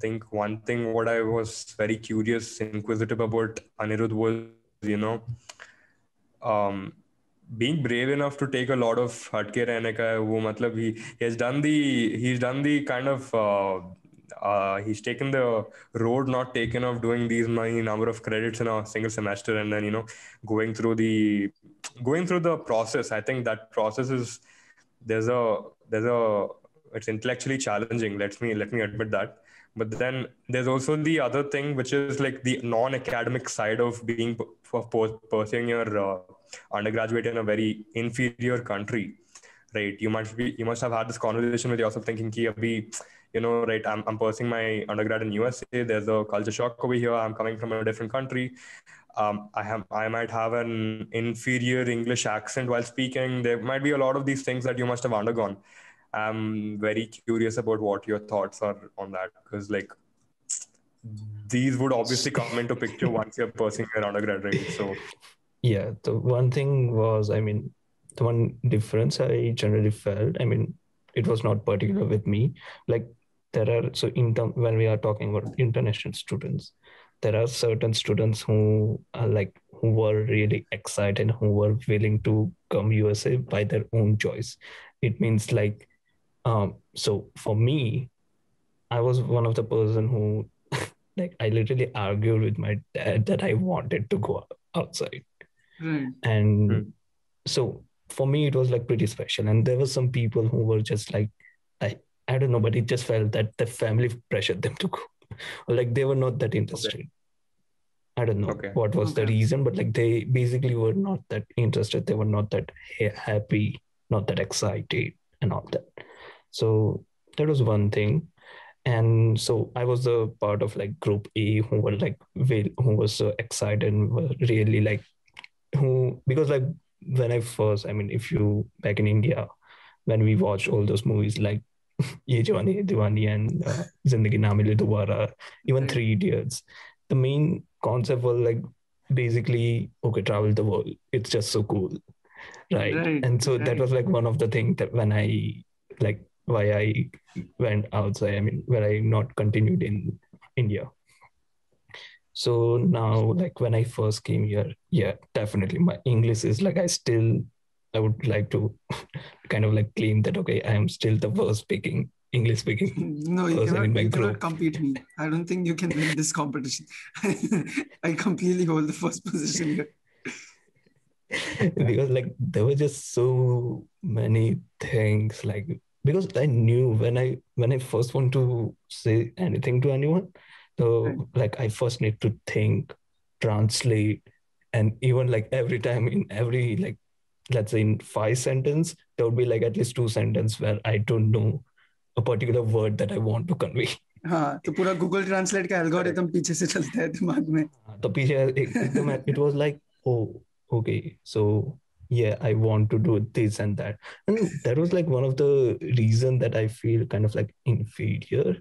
think one thing what I was very curious, inquisitive about Anirudh was, um, being brave enough to take a lot of हटके रहने का है वो मतलब he's done the kind of he's taken the road not taken of doing these many number of credits in a single semester, and then going through the process. I think that process is there's a it's intellectually challenging. Let me admit that. But then there's also the other thing, which is like the non-academic side of being pursuing your undergraduate in a very inferior country, right? You must have had this conversation with yourself, thinking ki abhi, right, I'm pursuing my undergrad in USA. There's a culture shock over here. I'm coming from a different country. I might have an inferior English accent while speaking. There might be a lot of these things that you must have undergone. I'm very curious about what your thoughts are on that, because like these would obviously come into picture once you're pursuing your undergrad, right? So Yeah, the one thing was, the one difference I generally felt, it was not particular with me. Like when we are talking about international students, there are certain students who were really excited, who were willing to come USA by their own choice. It means so for me, I was one of the person who like I literally argued with my dad that I wanted to go outside. Right. And so for me, it was like pretty special. And there were some people who were just like, I don't know, but it just felt that the family pressured them to go. Or like they were not that interested. Okay. I don't know what was the reason, but like they basically were not that interested. They were not that happy, not that excited and all that. So that was one thing. And so I was the part of like group A who were like who was so excited and were really like because like when I first, if you back in India, when we watched all those movies like Ye Jawani Hai Diwani and Zindagi Na Mile Dobara, even Three Idiots, the main concept was like basically, okay, travel the world. It's just so cool, right? And so that was like one of the things that when I like why I went outside. Where I not continued in India. So now, like when I first came here, yeah, definitely my English is like I would like to kind of like claim that okay, I am still the worst speaking English speaking No, you person in my group. cannot compete me. I don't think you can win this competition. I completely hold the first position here. Because like there were just so many things like because I knew when I first want to say anything to anyone, so like I first need to think, translate, and even like every time in every like let's say in 5 sentences, there would be like at least 2 sentences where I don't know a particular word that I want to convey. हाँ तो पूरा Google Translate का algorithm पीछे से चलता है दिमाग में. तो पीछे it was like oh okay so yeah I want to do this and that, and that was like one of the reason that I feel kind of like inferior.